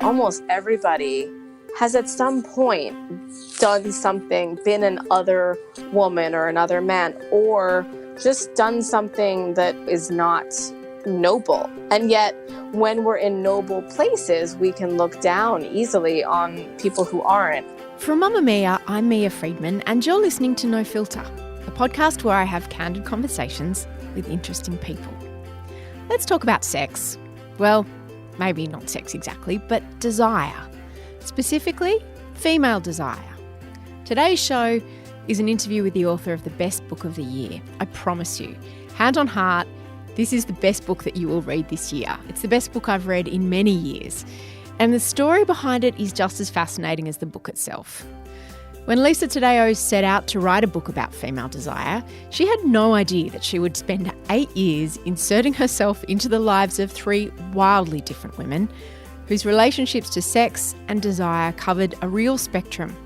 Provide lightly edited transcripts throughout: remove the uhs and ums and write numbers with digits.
almost everybody has at some point done something, been an other woman or another man, or just done something that is not noble. And yet, when we're in noble places, we can look down easily on people who aren't. From Mamma Mia, I'm Mia Friedman, and you're listening to No Filter, a podcast where I have candid conversations with interesting people. Let's talk about sex. Well, maybe not sex exactly, but desire. Specifically, female desire. Today's show is an interview with the author of the best book of the year. I promise you, hand on heart, this is the best book that you will read this year. It's the best book I've read in many years. And the story behind it is just as fascinating as the book itself. When Lisa Taddeo set out to write a book about female desire, she had no idea that she would spend 8 years inserting herself into the lives of 3 wildly different women whose relationships to sex and desire covered a real spectrum.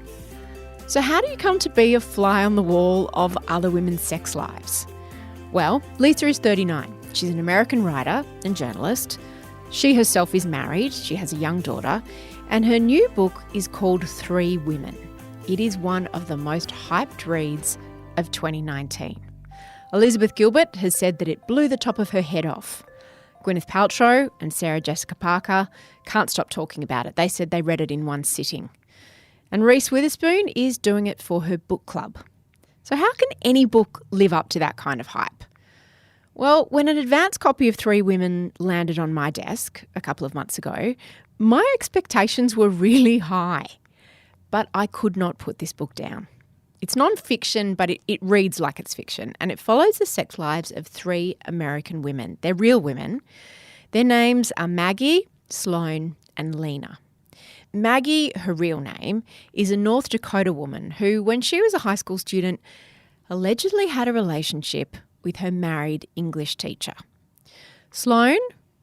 So how do you come to be a fly on the wall of other women's sex lives? Well, Lisa is 39. She's an American writer and journalist. She herself is married, she has a young daughter, and her new book is called 3 Women. It is one of the most hyped reads of 2019. Elizabeth Gilbert has said that it blew the top of her head off. Gwyneth Paltrow and Sarah Jessica Parker can't stop talking about it. They said they read it in one sitting. And Reese Witherspoon is doing it for her book club. So how can any book live up to that kind of hype? Well, when an advance copy of 3 Women landed on my desk a couple of months ago, my expectations were really high. But I could not put this book down. It's non-fiction, but it reads like it's fiction, and it follows the sex lives of 3 American women. They're real women. Their names are Maggie, Sloane, and Lena. Maggie, her real name, is a North Dakota woman who, when she was a high school student, allegedly had a relationship with her married English teacher. Sloane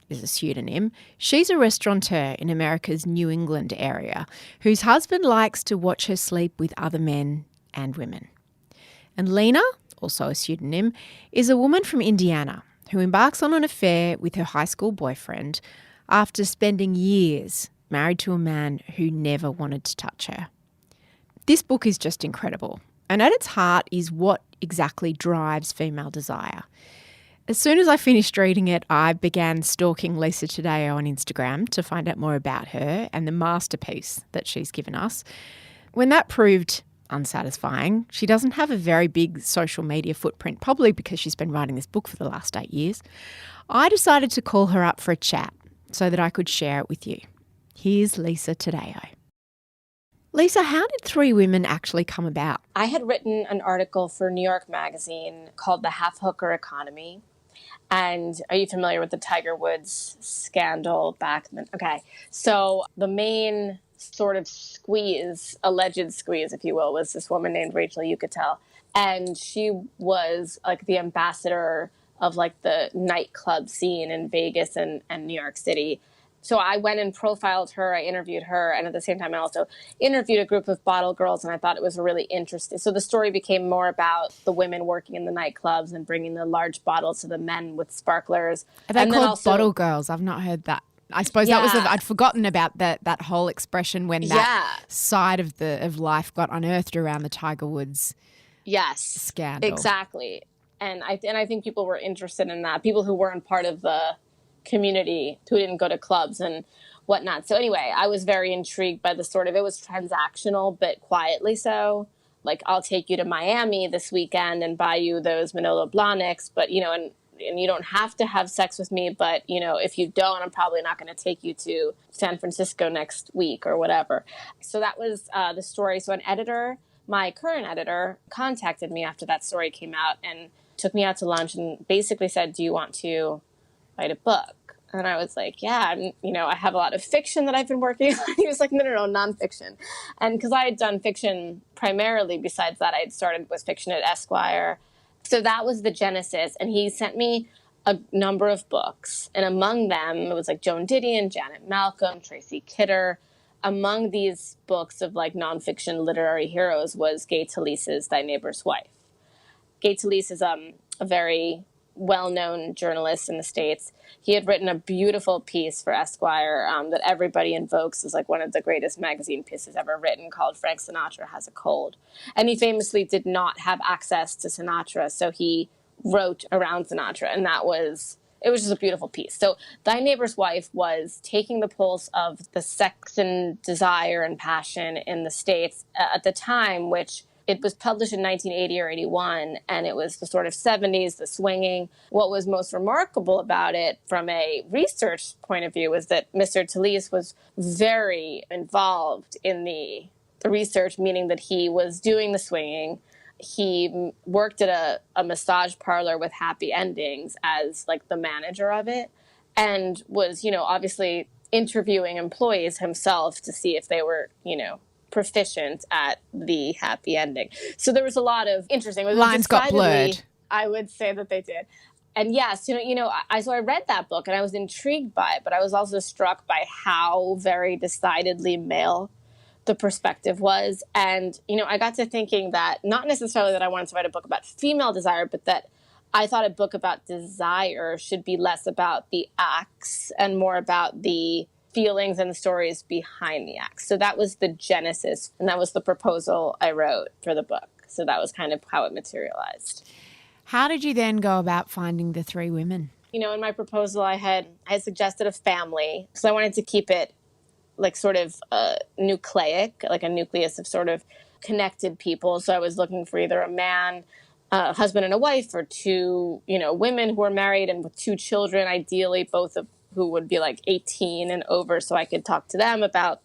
is a pseudonym. She's a restaurateur in America's New England area whose husband likes to watch her sleep with other men and women. And Lena, also a pseudonym, is a woman from Indiana who embarks on an affair with her high school boyfriend after spending years married to a man who never wanted to touch her. This book is just incredible, and at its heart is what exactly drives female desire. As soon as I finished reading it, I began stalking Lisa Taddeo on Instagram to find out more about her and the masterpiece that she's given us. When that proved unsatisfying, she doesn't have a very big social media footprint, probably because she's been writing this book for the last 8 years. I decided to call her up for a chat so that I could share it with you. Here's Lisa Taddeo. Lisa, how did 3 Women actually come about? I had written an article for New York Magazine called The Half Hooker Economy. And are you familiar with the Tiger Woods scandal back then? Okay. So the main sort of squeeze, alleged squeeze, if you will, was this woman named Rachel Yucatel. And she was like the ambassador of like the nightclub scene in Vegas and New York City. So I went and profiled her, I interviewed her, and at the same time I also interviewed a group of bottle girls, and I thought it was really interesting. So the story became more about the women working in the nightclubs and bringing the large bottles to the men with sparklers. Are they called bottle girls? I've not heard that. I suppose that was I'd forgotten about that whole expression when that side of life got unearthed around the Tiger Woods scandal. Exactly. And I think people were interested in that. People who weren't part of the community, who didn't go to clubs and whatnot. So anyway, I was very intrigued by the sort of, it was transactional, but quietly so. Like, I'll take you to Miami this weekend and buy you those Manolo Blahniks, but, you know, and you don't have to have sex with me, but, you know, if you don't, I'm probably not going to take you to San Francisco next week or whatever. So that was the story. So an editor, my current editor, contacted me after that story came out and took me out to lunch and basically said, do you want to write a book? And I was like, yeah, and, you know, I have a lot of fiction that I've been working on. He was like, no, nonfiction. And because I had done fiction primarily, besides that, I had started with fiction at Esquire. So that was the genesis. And he sent me a number of books. And among them, it was like Joan Didion, Janet Malcolm, Tracy Kidder. Among these books of like nonfiction literary heroes was Gay Talese's Thy Neighbor's Wife. Gay Talese is a very well-known journalist in the States. He had written a beautiful piece for Esquire that everybody invokes as like one of the greatest magazine pieces ever written, called Frank Sinatra Has a Cold. And he famously did not have access to Sinatra, so he wrote around Sinatra, and it was just a beautiful piece. So Thy Neighbor's Wife was taking the pulse of the sex and desire and passion in the States at the time, which it was published in 1980 or 81, and it was the sort of 70s, the swinging. What was most remarkable about it from a research point of view was that Mr. Talese was very involved in the research, meaning that he was doing the swinging. He worked at a massage parlor with happy endings as like the manager of it, and was, obviously interviewing employees himself to see if they were, proficient at the happy ending. So there was a lot of interesting. Lines got blurred. I would say that they did. And yes, so I read that book and I was intrigued by it, but I was also struck by how very decidedly male the perspective was. And, I got to thinking that not necessarily that I wanted to write a book about female desire, but that I thought a book about desire should be less about the acts and more about the feelings and the stories behind the acts. So that was the genesis, and that was the proposal I wrote for the book. So that was kind of how it materialized. How did you then go about finding the three women? In my proposal, I had suggested a family, because I wanted to keep it like sort of nucleic, like a nucleus of sort of connected people. So I was looking for either a man, a husband and a wife, or two, women who were married and with two children, ideally both of who would be like 18 and over, so I could talk to them about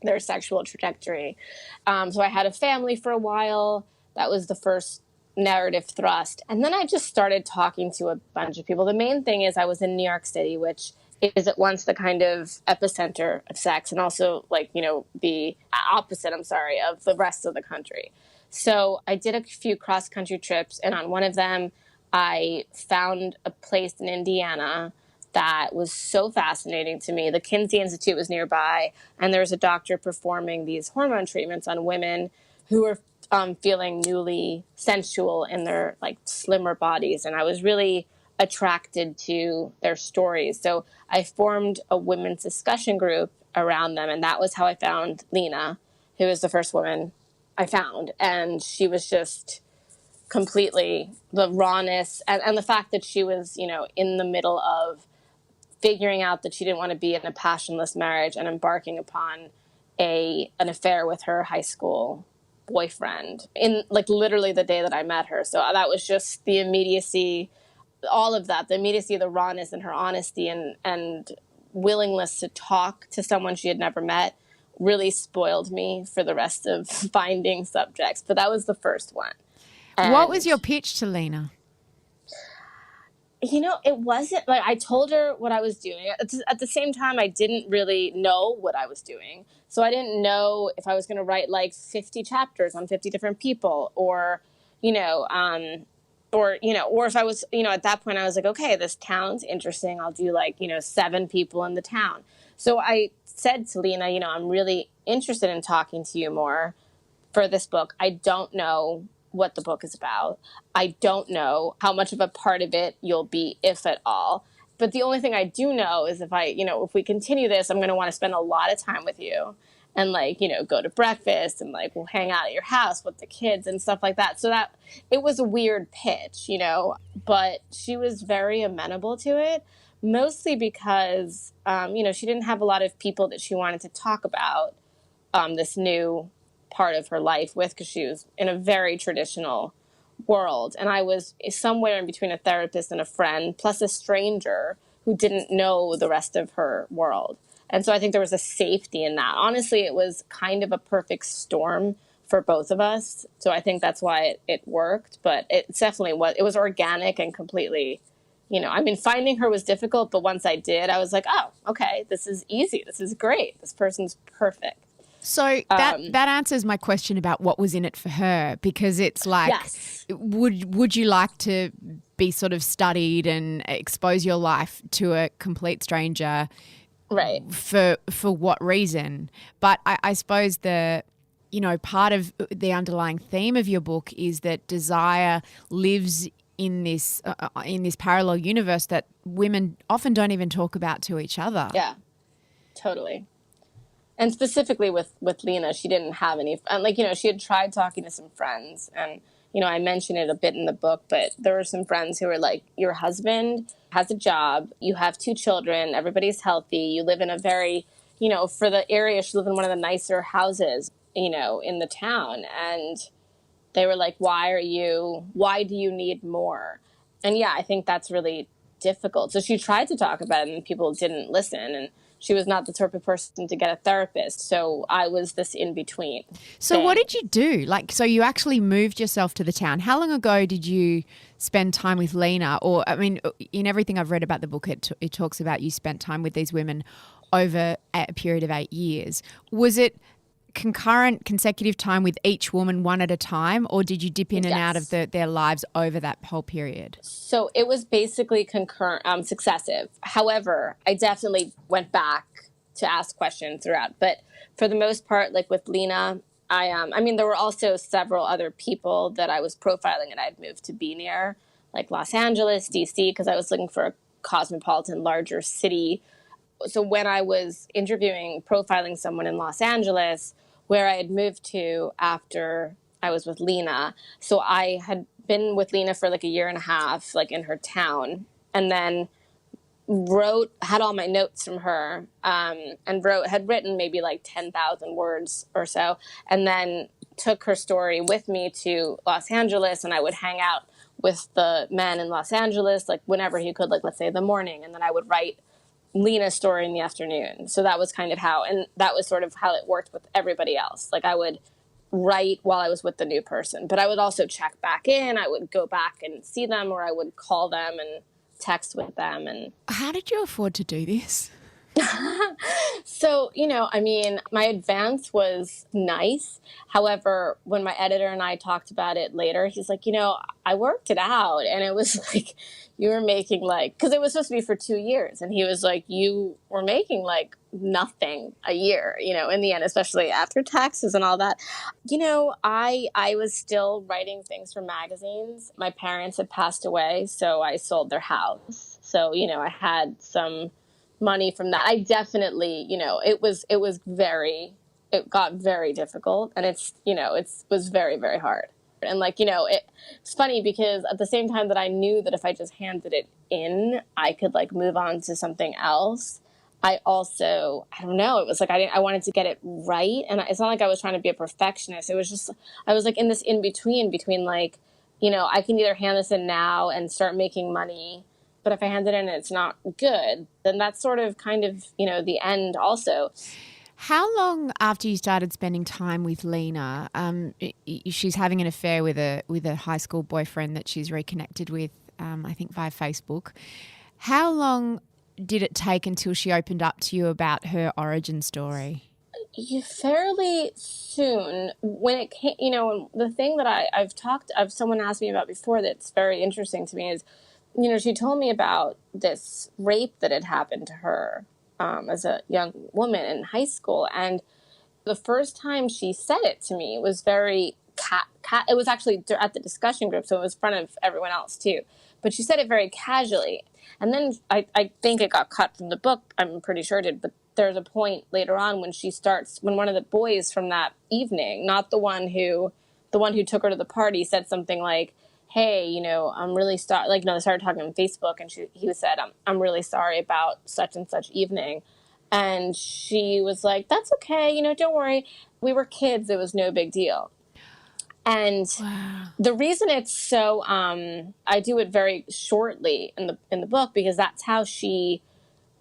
their sexual trajectory. So I had a family for a while. That was the first narrative thrust. And then I just started talking to a bunch of people. The main thing is I was in New York City, which is at once the kind of epicenter of sex and also like, the opposite, of the rest of the country. So I did a few cross-country trips, and on one of them, I found a place in Indiana that was so fascinating to me. The Kinsey Institute was nearby, and there was a doctor performing these hormone treatments on women who were feeling newly sensual in their like slimmer bodies. And I was really attracted to their stories. So I formed a women's discussion group around them, and that was how I found Lena, who was the first woman I found. And she was just completely the rawness and the fact that she was, in the middle of figuring out that she didn't want to be in a passionless marriage and embarking upon an affair with her high school boyfriend in like literally the day that I met her. So that was just the immediacy, all of that, the immediacy, the rawness and her honesty and willingness to talk to someone she had never met really spoiled me for the rest of finding subjects. But that was the first one. And what was your pitch to Lena? It wasn't like I told her what I was doing. At the same time, I didn't really know what I was doing. So I didn't know if I was going to write like 50 chapters on 50 different people or if I was, at that point I was like, okay, this town's interesting. I'll do like, 7 people in the town. So I said to Lena, I'm really interested in talking to you more for this book. I don't know what the book is about. I don't know how much of a part of it you'll be, if at all. But the only thing I do know is if we continue this, I'm going to want to spend a lot of time with you and go to breakfast and we'll hang out at your house with the kids and stuff like that. So that it was a weird pitch, but she was very amenable to it, mostly because, she didn't have a lot of people that she wanted to talk about this new part of her life with, because she was in a very traditional world. And I was somewhere in between a therapist and a friend, plus a stranger who didn't know the rest of her world. And so I think there was a safety in that. Honestly, it was kind of a perfect storm for both of us. So I think that's why it worked. But it definitely was. It was organic and completely, finding her was difficult. But once I did, I was like, oh, okay, this is easy. This is great. This person's perfect. So that answers my question about what was in it for her, because it's like, yes. Would you like to be sort of studied and expose your life to a complete stranger? Right. For what reason? But I suppose part of the underlying theme of your book is that desire lives in this parallel universe that women often don't even talk about to each other. Yeah, totally. And specifically with Lena, she didn't have any, like, she had tried talking to some friends, and, I mentioned it a bit in the book, but there were some friends who were like, your husband has a job, you have 2 children, everybody's healthy, you live in a very, for the area, she lived in one of the nicer houses, in the town. And they were like, why do you need more? And yeah, I think that's really difficult. So she tried to talk about it and people didn't listen. And she was not the type of person to get a therapist. So I was this in between. So what did you do? So you actually moved yourself to the town. How long ago did you spend time with Lena? Or, I mean, in everything I've read about the book, it talks about you spent time with these women over a period of 8 years. Was it concurrent, consecutive time with each woman one at a time, or did you dip in and out of their lives over that whole period? So it was basically concurrent, successive. However, I definitely went back to ask questions throughout. But for the most part, like with Lena, I mean, there were also several other people that I was profiling and I'd moved to be near, like Los Angeles, DC, because I was looking for a cosmopolitan, larger city. So when I was profiling someone in Los Angeles, where I had moved to after I was with Lena. So I had been with Lena for like a year and a half, like in her town, and then had all my notes from her, and had written maybe like 10,000 words or so, and then took her story with me to Los Angeles, and I would hang out with the men in Los Angeles, like whenever he could, like let's say the morning, and then I would write Lena's story in the afternoon. So that was kind of and that was sort of how it worked with everybody else. Like I would write while I was with the new person, but I would also check back in. I would go back and see them, or I would call them and text with them. And how did you afford to do this? So, I mean, my advance was nice. However, when my editor and I talked about it later, he's like, I worked it out. And it was like, you were making because it was supposed to be for 2 years. And he was like, you were making like nothing a year, in the end, especially after taxes and all that. I was still writing things for magazines. My parents had passed away, so I sold their house. So, I had some money from that. I definitely, it got very difficult, and it was very, very hard. And it's funny because at the same time that I knew that if I just handed it in, I could move on to something else. I don't know, it was like, I wanted to get it right. And it's not like I was trying to be a perfectionist. It was just, I was in this in between I can either hand this in now and start making money, but if I hand it in and it's not good, then that's sort of kind of, the end also. How long after you started spending time with Lena, she's having an affair with a high school boyfriend that she's reconnected with, I think via Facebook. How long did it take until she opened up to you about her origin story? Fairly soon. When it came, the thing that someone asked me about before that's very interesting to me is, she told me about this rape that had happened to her as a young woman in high school. And the first time she said it to me was very it was actually at the discussion group, so it was in front of everyone else too. But she said it very casually. And then I think it got cut from the book. I'm pretty sure it did. But there's a point later on when when one of the boys from that evening, not the one who took her to the party, said something like, hey, I'm really sorry. They started talking on Facebook, and he said, I'm really sorry about such and such evening. And she was like, that's okay. Don't worry. We were kids. It was no big deal. And wow. The reason it's so, I do it very shortly in the book because that's how she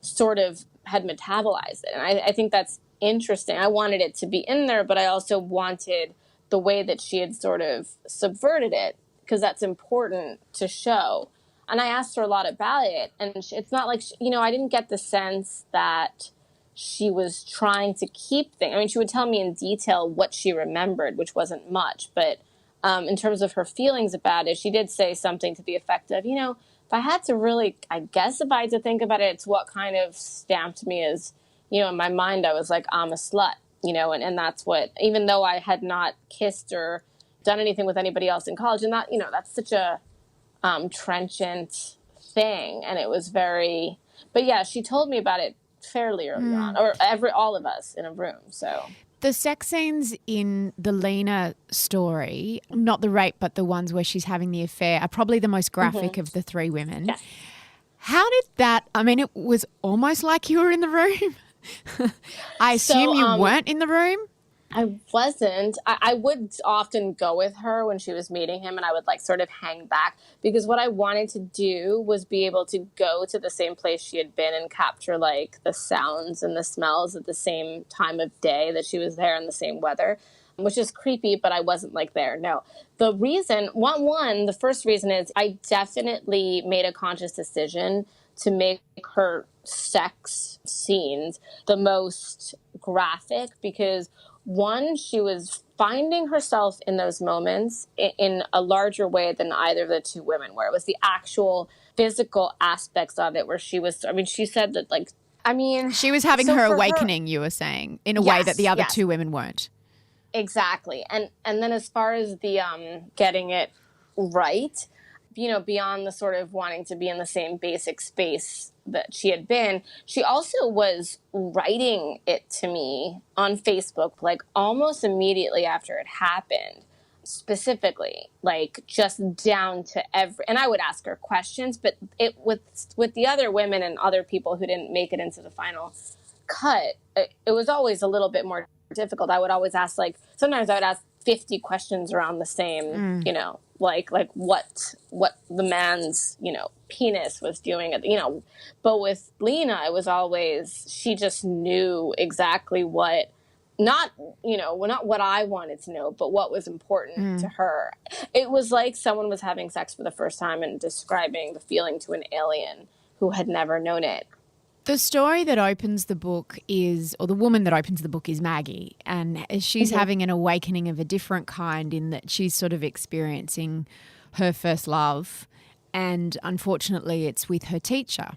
sort of had metabolized it. And I think that's interesting. I wanted it to be in there, but I also wanted the way that she had sort of subverted it, because that's important to show. And I asked her a lot about it, and it's not like, I didn't get the sense that she was trying to keep things. I mean, she would tell me in detail what she remembered, which wasn't much, but in terms of her feelings about it, she did say something to the effect of, if I had to really, if I had to think about it, it's what kind of stamped me as, in my mind, I was like, I'm a slut, and that's what, even though I had not kissed or done anything with anybody else in college, and that, that's such a trenchant thing. And it was very, but yeah, she told me about it fairly early on, or all of us in a room. So the sex scenes in the Lena story, not the rape, but the ones where she's having the affair, are probably the most graphic of the three women. yeah. How did that, I mean, it was almost like you were in the room. I assume you weren't in the room? I wasn't. I would often go with her when she was meeting him, and I would like sort of hang back, because what I wanted to do was be able to go to the same place she had been and capture like the sounds and the smells at the same time of day that she was there in the same weather, which is creepy, but I wasn't like there. No. The reason, the first reason is I definitely made a conscious decision to make her sex scenes the most graphic, because one, she was finding herself in those moments in a larger way than either of the two women were. It was the actual physical aspects of it where she was, I mean, she said that like, I mean. She was having her awakening, you were saying, in a way that the other two women weren't. Exactly. And then as far as the getting it right, you know, beyond the sort of wanting to be in the same basic space that she had been, she also was writing it to me on Facebook, like almost immediately after it happened, specifically, like just down to and I would ask her questions, but it with the other women and other people who didn't make it into the final cut, it was always a little bit more difficult. I would always ask, like, sometimes I would ask 50 questions around the same, you know, like what the man's, you know, penis was doing, you know. But with Lena, it was always, she just knew exactly what, not what I wanted to know, but what was important to her. It was like someone was having sex for the first time and describing the feeling to an alien who had never known it. The story that opens the book is, or the woman that opens the book is Maggie, and she's having an awakening of a different kind in that she's sort of experiencing her first love, and unfortunately it's with her teacher.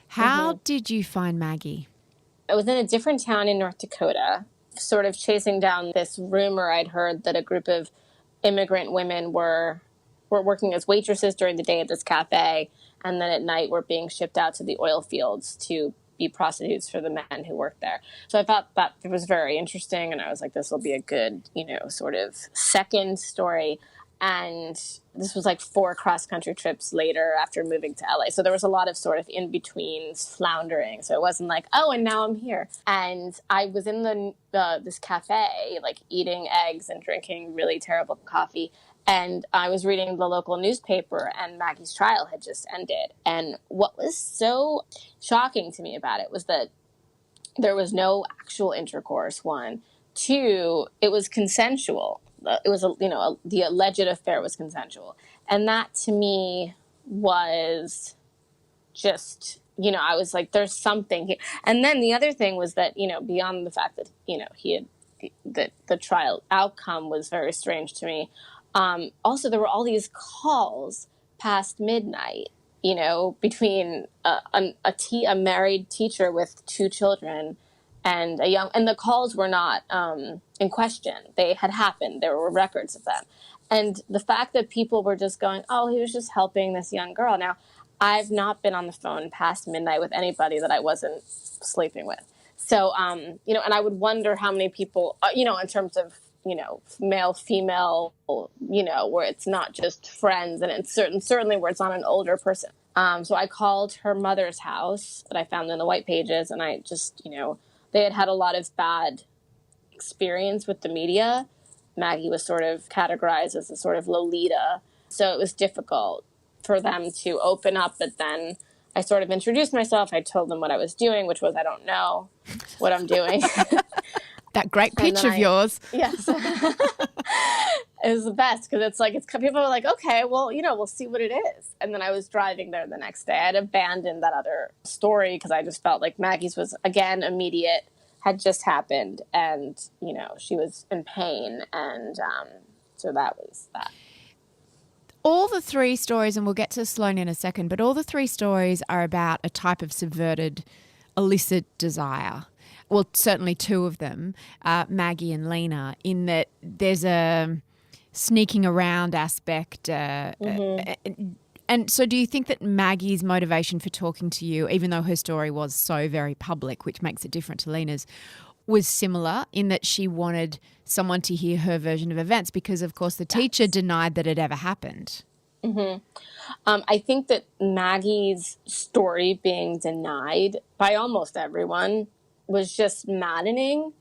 How did you find Maggie? I was in a different town in North Dakota, sort of chasing down this rumor I'd heard that a group of immigrant women were working as waitresses during the day at this cafe, and then at night were being shipped out to the oil fields to be prostitutes for the men who worked there. So I thought that it was very interesting, and I was like, this will be a good, you know, sort of second story. And this was like 4 cross-country trips later after moving to LA. So there was a lot of sort of in-betweens, floundering. So it wasn't like, oh, and now I'm here. And I was in this cafe, like eating eggs and drinking really terrible coffee. And I was reading the local newspaper, and Maggie's trial had just ended. And what was so shocking to me about it was that there was no actual intercourse, 1. 2, it was consensual. It was, the alleged affair was consensual. And that to me was just, you know, I was like, there's something here. And then the other thing was that, you know, beyond the fact that, you know, the trial outcome was very strange to me. Also, there were all these calls past midnight, you know, between a married teacher with 2 children and and the calls were not in question. They had happened. There were records of them. And the fact that people were just going, oh, he was just helping this young girl. Now, I've not been on the phone past midnight with anybody that I wasn't sleeping with. So, you know, and I would wonder how many people, you know, in terms of, you know, male, female, you know, where it's not just friends, and it's certainly where it's not an older person. So I called her mother's house that I found in the white pages, and I just, you know, they had a lot of bad experience with the media. Maggie was sort of categorized as a sort of Lolita. So it was difficult for them to open up, but then I sort of introduced myself. I told them what I was doing, which was, I don't know what I'm doing. That great pitch of yours. Yes. It was the best, because it's like, people are like, okay, well, you know, we'll see what it is. And then I was driving there the next day. I had abandoned that other story because I just felt like Maggie's was, again, immediate, had just happened. And, you know, she was in pain. And so that was that. All the 3 stories, and we'll get to Sloane in a second, but all the 3 stories are about a type of subverted illicit desire. Well, certainly 2 of them, Maggie and Lena, in that there's a sneaking around aspect. And so do you think that Maggie's motivation for talking to you, even though her story was so very public, which makes it different to Lena's, was similar in that she wanted someone to hear her version of events because, of course, the teacher denied that it ever happened? I think that Maggie's story being denied by almost everyone was just maddening,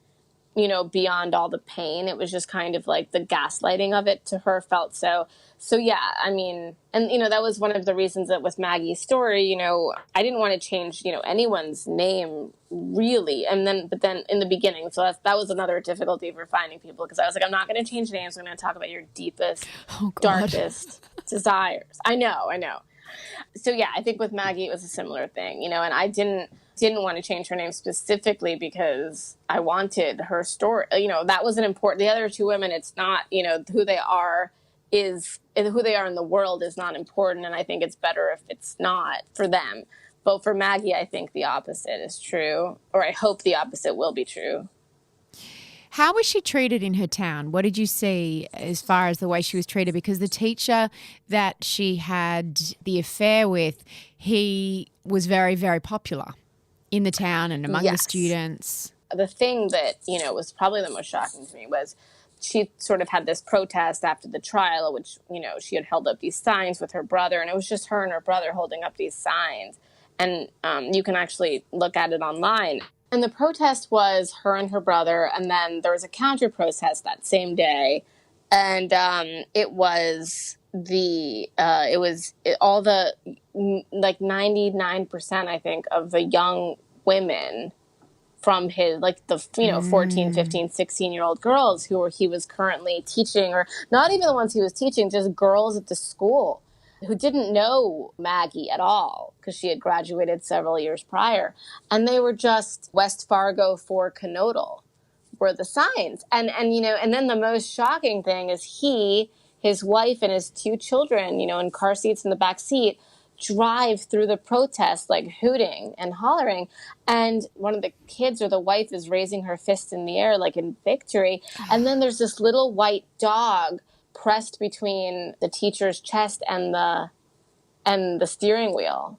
beyond all the pain. It was just kind of like the gaslighting of it to her felt so. So, yeah, I mean, and, that was one of the reasons that with Maggie's story, I didn't want to change, anyone's name really. But then in the beginning, so that was another difficulty for finding people because I was like, I'm not going to change names. I'm going to talk about your deepest, darkest desires. I know. So, yeah, I think with Maggie, it was a similar thing, and I didn't want to change her name specifically because I wanted her story. That wasn't important. The other two women, it's not, who they are in the world is not important. And I think it's better if it's not for them. But for Maggie, I think the opposite is true, or I hope the opposite will be true. How was she treated in her town? What did you see as far as the way she was treated? Because the teacher that she had the affair with, he was very, very popular in the town and among the students. The thing that, was probably the most shocking to me was she sort of had this protest after the trial, which, she had held up these signs with her brother, and it was just her and her brother holding up these signs. And you can actually look at it online. And the protest was her and her brother, and then there was a counter protest that same day. And it was all the, like 99%, I think, of the young women from his, like the, 14, 15, 16-year-old girls he was currently teaching, or not even the ones he was teaching, just girls at the school who didn't know Maggie at all because she had graduated several years prior. And they were just West Fargo for Canodal were the signs. And then the most shocking thing is his wife and his two children, in car seats in the back seat, drive through the protest, like hooting and hollering. And one of the kids or the wife is raising her fist in the air, like in victory. And then there's this little white dog pressed between the teacher's chest and the steering wheel,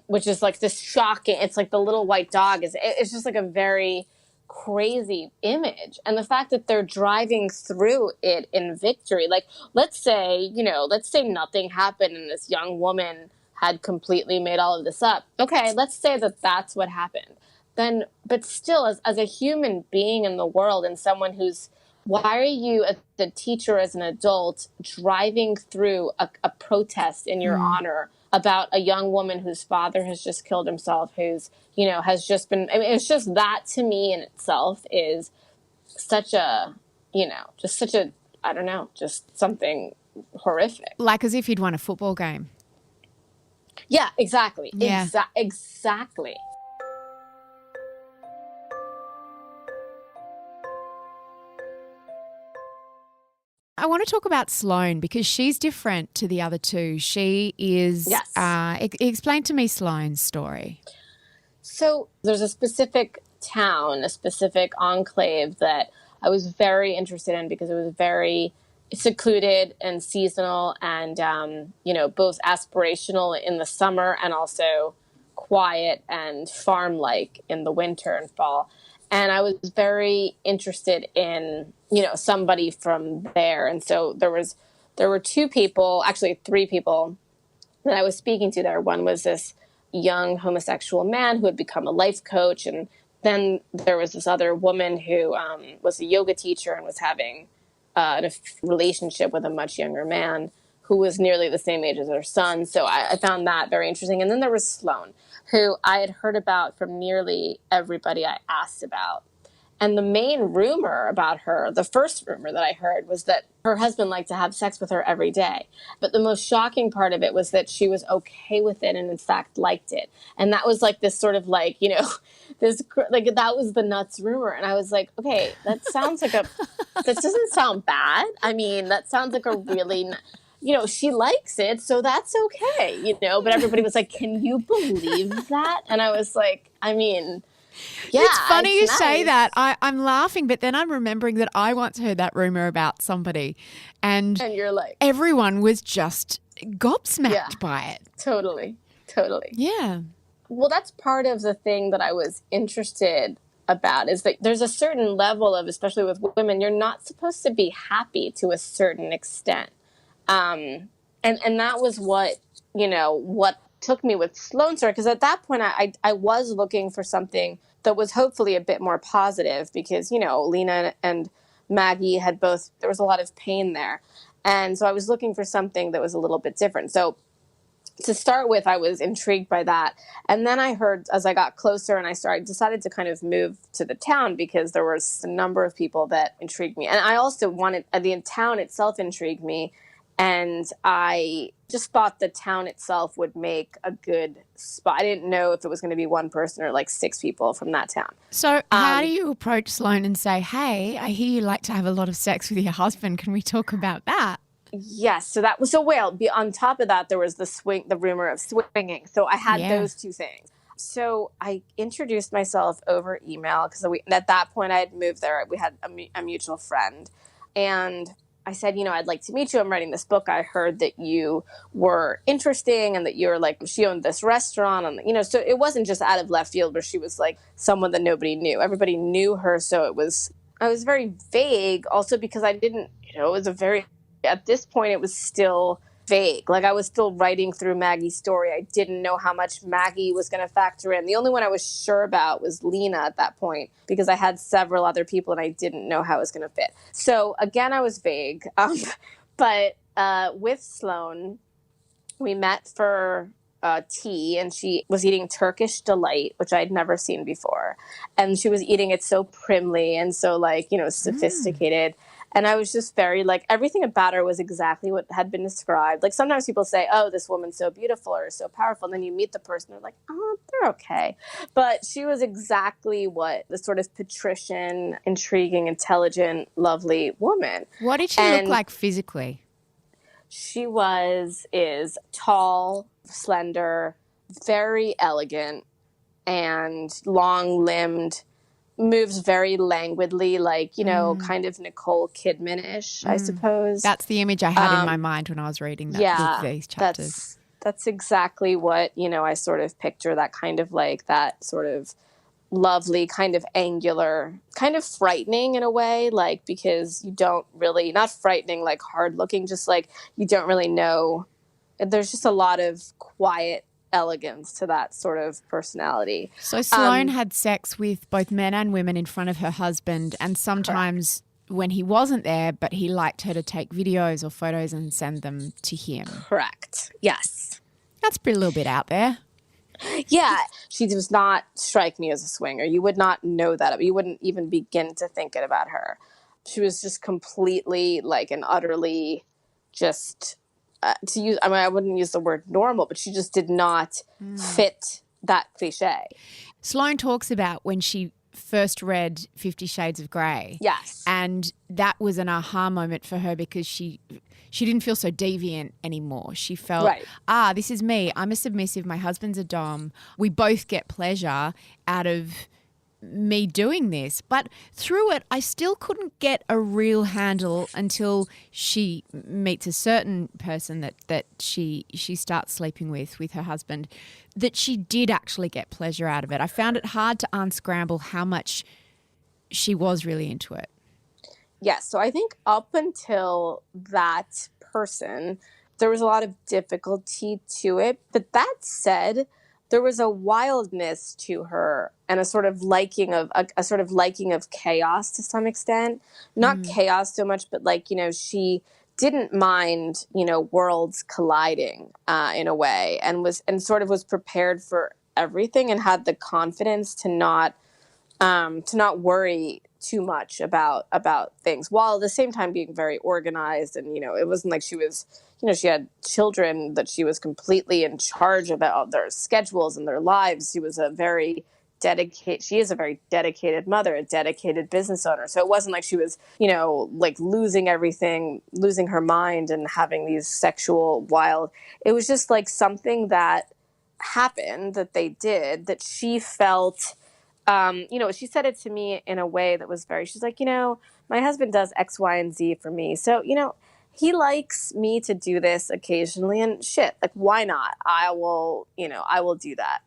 which is like this shocking. It's like the little white dog it's just like a very crazy image. And the fact that they're driving through it in victory, like let's say nothing happened and this young woman had completely made all of this up. Okay, let's say that that's what happened. Then, but still, as a human being in the world and someone why are you, as a teacher, as an adult, driving through a protest in your honor about a young woman whose father has just killed himself, who's, has just been, it's just that to me in itself is such a, I don't know, just something horrific. Like as if you'd won a football game. Yeah, exactly. Yeah. Exactly. I want to talk about Sloane because she's different to the other two. She is, explain to me Sloane's story. So there's a specific town, a specific enclave that I was very interested in because it was very secluded and seasonal and, both aspirational in the summer and also quiet and farm-like in the winter and fall. And I was very interested in, somebody from there. And so there were two people, actually three people that I was speaking to there. One was this young homosexual man who had become a life coach. And then there was this other woman who was a yoga teacher and was having a relationship with a much younger man who was nearly the same age as her son. So I found that very interesting. And then there was Sloane, who I had heard about from nearly everybody I asked about. And the main rumor about her, the first rumor that I heard, was that her husband liked to have sex with her every day. But the most shocking part of it was that she was okay with it and, in fact, liked it. And that was like this sort of like, that was the nuts rumor. And I was like, okay, that sounds like that doesn't sound bad. I mean, that sounds like a really, she likes it, so that's okay, but everybody was like, can you believe that? And I was like, I mean, It's Yeah, funny it's you say nice. that. I'm laughing, but then I'm remembering that I once heard that rumor about somebody and And you're like, everyone was just yeah, gobsmacked by it. totally, totally. Yeah. Well, that's part of the thing that I was interested about is that there's a certain level of, especially with women, you're not supposed to be happy to a certain extent. And that was what took me with Sloan Story, because at that point I was looking for something that was hopefully a bit more positive, because Lena and Maggie had both, there was a lot of pain there, and so I was looking for something that was a little bit different. So to start with, I was intrigued by that. And then I heard, as I got closer and I decided to kind of move to the town, because there was a number of people that intrigued me. And I also wanted, the town itself intrigued me. And I just thought the town itself would make a good spot. I didn't know if it was going to be one person or like 6 people from that town. So how do you approach Sloane and say, hey, I hear you like to have a lot of sex with your husband. Can we talk about that? Yes, so that was on top of that, there was the rumor of swinging. So I had those 2 things. So I introduced myself over email, because at that point I had moved there. We had a mutual friend, and I said, I'd like to meet you. I'm writing this book. I heard that you were interesting, and that you're like, she owned this restaurant, and so it wasn't just out of left field where she was like someone that nobody knew. Everybody knew her, so I was very vague, also because I didn't, it was at this point, it was still vague. Like, I was still writing through Maggie's story. I didn't know how much Maggie was going to factor in. The only one I was sure about was Lena at that point, because I had several other people and I didn't know how it was going to fit. So, again, I was vague. But with Sloane, we met for tea, and she was eating Turkish delight, which I'd never seen before. And she was eating it so primly and so, sophisticated. And I was just very, everything about her was exactly what had been described. Like, sometimes people say, oh, this woman's so beautiful or so powerful. And then you meet the person, they're like, oh, they're okay. But she was exactly what the sort of patrician, intriguing, intelligent, lovely woman. What did she look like physically? She is tall, slender, very elegant, and long-limbed, moves very languidly, kind of Nicole Kidman-ish, I suppose. That's the image I had in my mind when I was reading these chapters. That's exactly what, I sort of picture, that kind of that sort of lovely, kind of angular, kind of frightening in a way, because you don't really, not frightening, hard looking, just you don't really know. There's just a lot of quiet elegance to that sort of personality. So Sloane had sex with both men and women in front of her husband, and sometimes when he wasn't there, but he liked her to take videos or photos and send them to him. Correct. Yes. That's a little bit out there. Yeah. She does not strike me as a swinger. You would not know that. You wouldn't even begin to think it about her. She was just completely and utterly just... I wouldn't use the word normal, but she just did not fit that cliche. Sloane talks about when she first read 50 Shades of Grey. Yes. And that was an aha moment for her, because she didn't feel so deviant anymore. She felt, this is me. I'm a submissive. My husband's a dom. We both get pleasure out of me doing this. But through it, I still couldn't get a real handle until she meets a certain person that she starts sleeping with her husband, that she did actually get pleasure out of it. I found it hard to unscramble how much she was really into it. Yes. So I think up until that person, there was a lot of difficulty to it. But that said, there was a wildness to her and a sort of liking of chaos to some extent. Not chaos so much, but she didn't mind, worlds colliding in a way, and sort of was prepared for everything, and had the confidence to not worry too much about things, while at the same time being very organized. And it wasn't like she was, she had children that she was completely in charge about their schedules and their lives. She is a very dedicated mother, a dedicated business owner. So it wasn't like she was, losing everything, losing her mind and having these sexual wild. It was just something that happened, that they did, that she felt she said it to me in a way that was she's like, my husband does X, Y, and Z for me. So, he likes me to do this occasionally, and shit, like, why not? I will do that.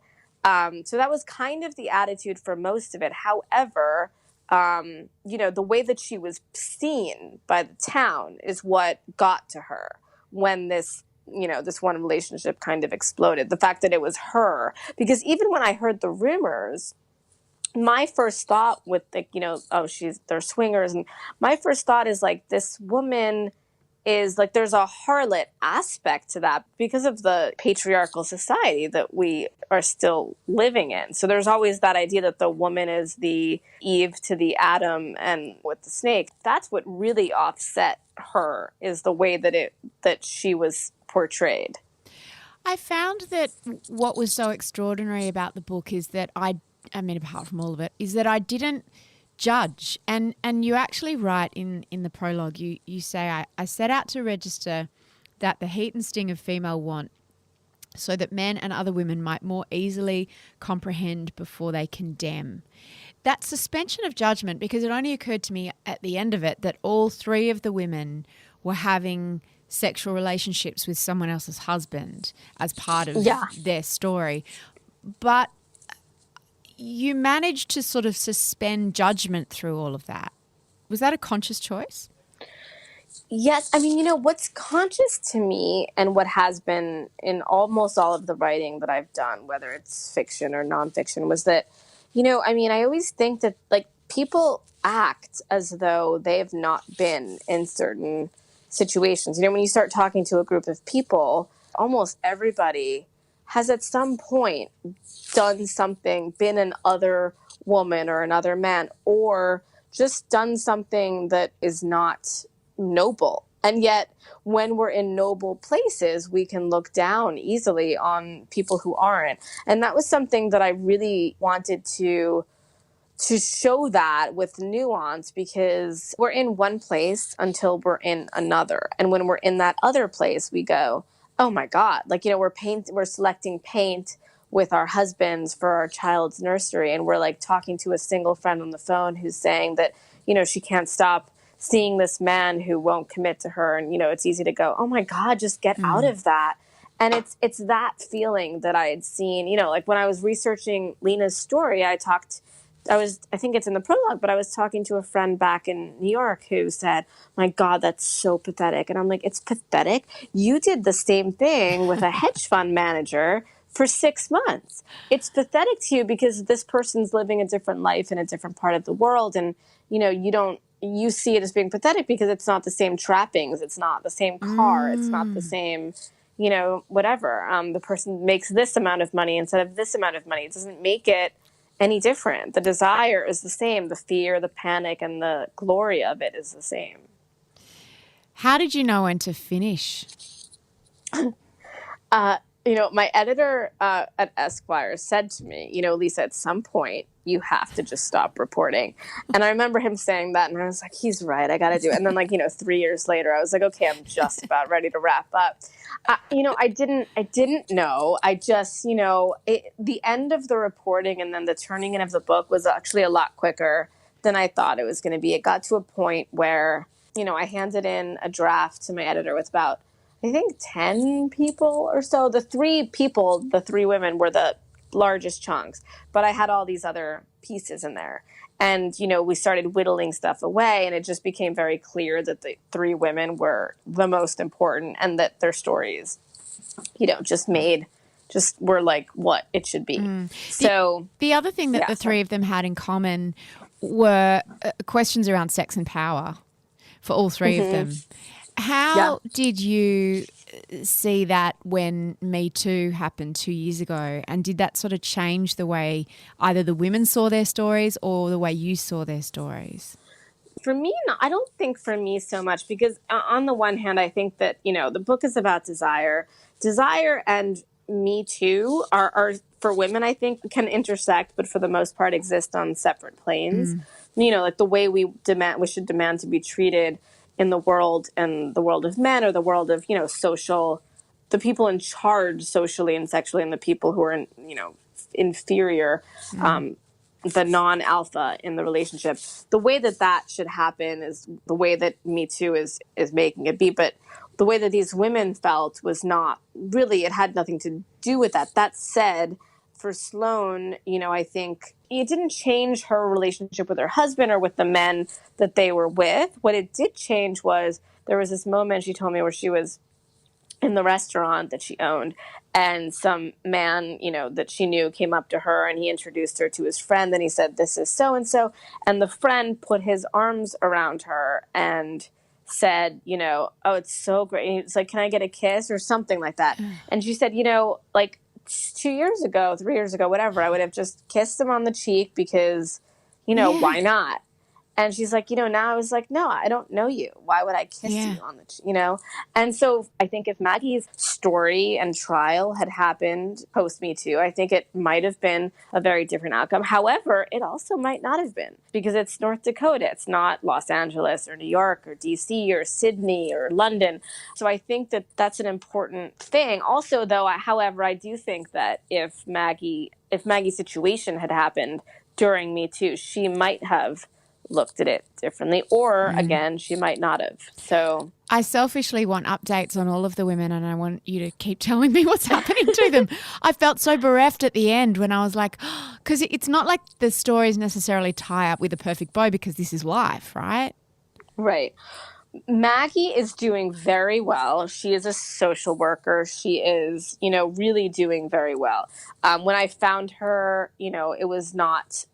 So that was kind of the attitude for most of it. However, the way that she was seen by the town is what got to her when this one relationship kind of exploded. The fact that it was her, because even when I heard the rumors, my first thought with they're swingers. And my first thought is like, this woman is like, there's a harlot aspect to that because of the patriarchal society that we are still living in. So there's always that idea that the woman is the Eve to the Adam and with the snake. That's what really offset her, is the way that she was portrayed. I found that what was so extraordinary about the book is that I mean, apart from all of it, is that I didn't judge. And you actually write in the prologue, you say, I set out to register that the heat and sting of female want so that men and other women might more easily comprehend before they condemn. That suspension of judgment, because it only occurred to me at the end of it that all three of the women were having sexual relationships with someone else's husband as part of their story. But you managed to sort of suspend judgment through all of that. Was that a conscious choice? Yes. I mean, what's conscious to me, and what has been in almost all of the writing that I've done, whether it's fiction or nonfiction, was that, I always think that, like, people act as though they've not been in certain situations. When you start talking to a group of people, almost everybody has at some point done something, been an other woman or another man, or just done something that is not noble. And yet, when we're in noble places, we can look down easily on people who aren't. And that was something that I really wanted to show that with nuance, because we're in one place until we're in another. And when we're in that other place, we go, oh my God, like, we're selecting paint with our husbands for our child's nursery. And we're like talking to a single friend on the phone who's saying that, she can't stop seeing this man who won't commit to her. And, it's easy to go, oh my God, just get out of that. And it's that feeling that I had seen, like when I was researching Lena's story, I think it's in the prologue, but I was talking to a friend back in New York who said, my God, that's so pathetic. And I'm like, it's pathetic? You did the same thing with a hedge fund manager for 6 months. It's pathetic to you because this person's living a different life in a different part of the world. And, you see it as being pathetic because it's not the same trappings. It's not the same car. It's not the same, whatever. The person makes this amount of money instead of this amount of money. It doesn't make it any different. The desire is the same. The fear, the panic, and the glory of it is the same. How did you know when to finish? My editor at Esquire said to me, Lisa, at some point you have to just stop reporting. And I remember him saying that, and I was like, he's right, I got to do it. And then 3 years later, I was like, okay, I'm just about ready to wrap up. I didn't know. I just, the end of the reporting and then the turning in of the book was actually a lot quicker than I thought it was going to be. It got to a point where, I handed in a draft to my editor with about, I think, 10 people or so. The three women were the largest chunks, but I had all these other pieces in there. And, we started whittling stuff away, and it just became very clear that the three women were the most important, and that their stories, were like what it should be. So the other thing that the three of them had in common were questions around sex and power for all three of them. How did you see that when Me Too happened 2 years ago? And did that sort of change the way either the women saw their stories or the way you saw their stories? For me, no, I don't think for me so much, because on the one hand, I think that, the book is about desire. Desire and Me Too are for women, I think, can intersect, but for the most part exist on separate planes. Like the way we should demand to be treated in the world and the world of men, or the world of, social, the people in charge socially and sexually, and the people who are, inferior the non-alpha in the relationship. The way that should happen is the way that Me Too is making it be. But the way that these women felt was not really, it had nothing to do with that. That said, for Sloane, I think it didn't change her relationship with her husband or with the men that they were with. What it did change was there was this moment, she told me, where she was in the restaurant that she owned, and some man, that she knew came up to her, and he introduced her to his friend, and he said, "This is so-and-so." And the friend put his arms around her and said, "Oh, it's so great." And it's like, "Can I get a kiss?" or something like that. And she said, like 2 years ago, 3 years ago, whatever, I would have just kissed him on the cheek because, why not? And she's like, now I was like, no, I don't know you. Why would I kiss you on the, And so I think if Maggie's story and trial had happened post Me Too, I think it might have been a very different outcome. However, it also might not have been, because it's North Dakota. It's not Los Angeles or New York or DC or Sydney or London. So I think that that's an important thing. Also, though, however, I do think that if Maggie's situation had happened during Me Too, she might have looked at it differently, or again, she might not have. So I selfishly want updates on all of the women, and I want you to keep telling me what's happening to them. I felt so bereft at the end when I was like, because it's not like the stories necessarily tie up with a perfect bow, because this is life, right? Right. Maggie is doing very well. She is a social worker. She is, really doing very well. When I found her, it was not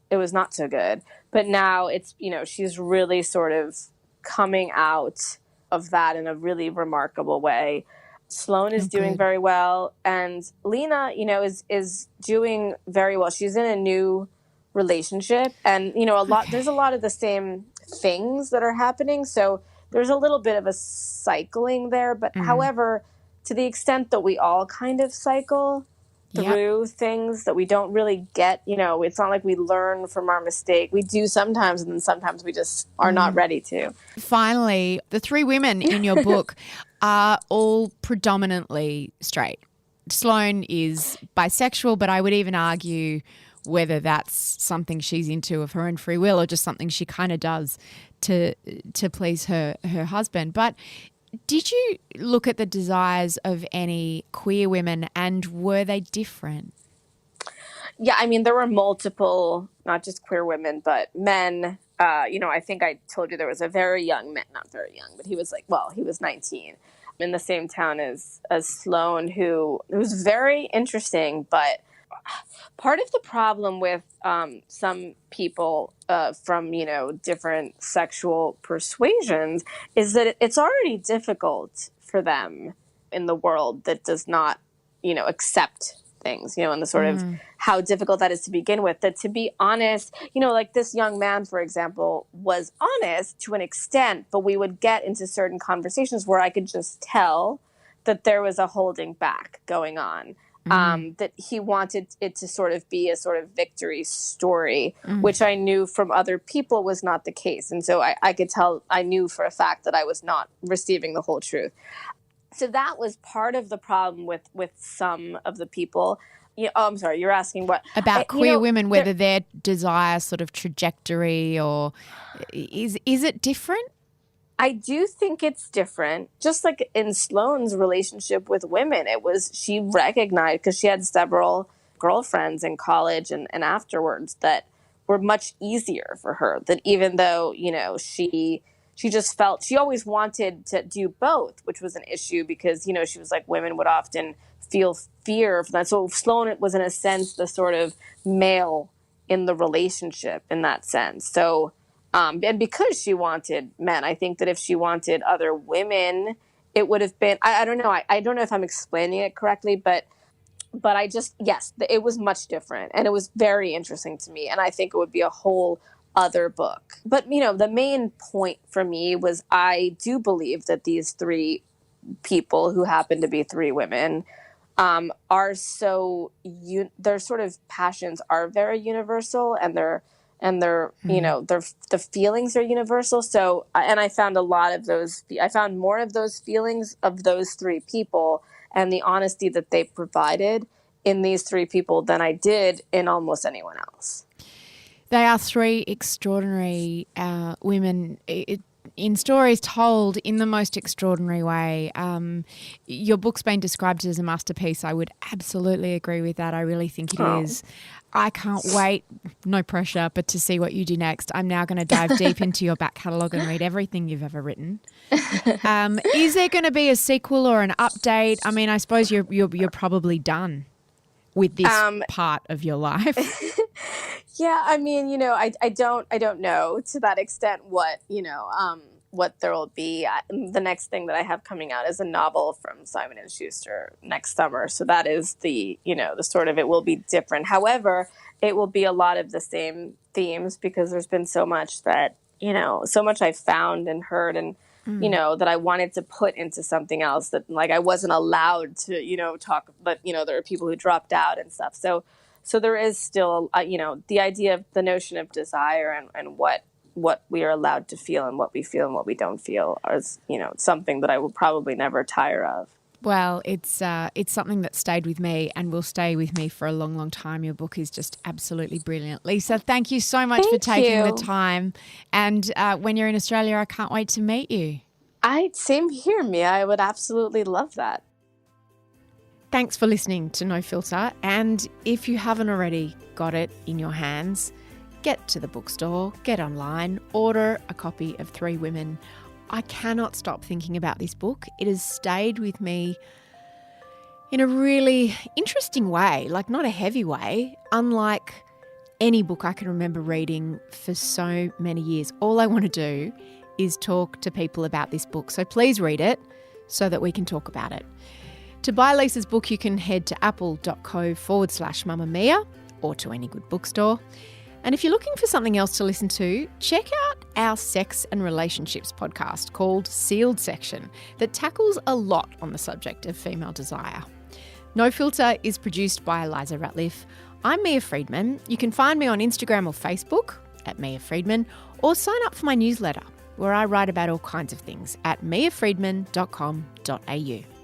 so good. But now it's, she's really sort of coming out of that in a really remarkable way. Sloane is doing very well. And Lena, is doing very well. She's in a new relationship. And, there's a lot of the same things that are happening. So there's a little bit of a cycling there. But however, to the extent that we all kind of cycle through things that we don't really get, it's not like we learn from our mistake. We do sometimes, and then sometimes we just are not ready to. Finally, the three women in your book are all predominantly straight. Sloane is bisexual, but I would even argue whether that's something she's into of her own free will or just something she kind of does to please her husband. But did you look at the desires of any queer women, and were they different? Yeah, I mean, there were multiple, not just queer women, but men. I think I told you there was a very young man, not very young, but he was he was 19, in the same town as Sloane, who it was very interesting. But part of the problem with some people from, different sexual persuasions is that it's already difficult for them in the world that does not, accept things, and the sort of how difficult that is to begin with. That, to be honest, like this young man, for example, was honest to an extent, but we would get into certain conversations where I could just tell that there was a holding back going on. That he wanted it to sort of be a sort of victory story, which I knew from other people was not the case. And so I could tell, I knew for a fact that I was not receiving the whole truth. So that was part of the problem with some of the people. I'm sorry, you're asking what? About queer women, whether their desire sort of trajectory, or is it different? I do think it's different. Just like in Sloane's relationship with women, she recognized, because she had several girlfriends in college and afterwards, that were much easier for her. That even though, she just felt, she always wanted to do both, which was an issue because, she was like, women would often feel fear for that. So Sloane was, in a sense, the sort of male in the relationship in that sense. So, and because she wanted men, I think that if she wanted other women, it would have been, I don't know. I don't know if I'm explaining it correctly, but yes, it was much different. And it was very interesting to me. And I think it would be a whole other book. But, the main point for me was, I do believe that these three people, who happen to be three women, are so, their sort of passions are very universal, and their the feelings are universal. So, and I found I found more of those feelings of those three people and the honesty that they provided in these three people than I did in almost anyone else. They are three extraordinary women in stories told in the most extraordinary way. Your book's been described as a masterpiece. I would absolutely agree with that. I really think it is. I can't wait, no pressure, but to see what you do next. I'm now going to dive deep into your back catalogue and read everything you've ever written. Is there going to be a sequel or an update? I mean, I suppose you're probably done with this part of your life. Yeah, I mean, I don't know to that extent what there will be. The next thing that I have coming out is a novel from Simon & Schuster next summer. So that is the sort of, it will be different. However, it will be a lot of the same themes because there's been so much that, so much I've found and heard and, that I wanted to put into something else that like I wasn't allowed to, talk, but, there are people who dropped out and stuff. So there is still, the idea of the notion of desire and what we are allowed to feel and what we feel and what we don't feel is, something that I will probably never tire of. Well, it's something that stayed with me and will stay with me for a long, long time. Your book is just absolutely brilliant. Lisa, thank you so much for taking the time. And when you're in Australia, I can't wait to meet you. Same here, Mia. I would absolutely love that. Thanks for listening to No Filter. And if you haven't already got it in your hands, get to the bookstore, get online, order a copy of Three Women. I cannot stop thinking about this book. It has stayed with me in a really interesting way, like not a heavy way, unlike any book I can remember reading for so many years. All I want to do is talk to people about this book. So please read it so that we can talk about it. To buy Lisa's book, you can head to apple.co/Mamamia or to any good bookstore. And if you're looking for something else to listen to, check out our sex and relationships podcast called Sealed Section that tackles a lot on the subject of female desire. No Filter is produced by Eliza Ratliff. I'm Mia Friedman. You can find me on Instagram or Facebook at Mia Friedman or sign up for my newsletter where I write about all kinds of things at miafriedman.com.au.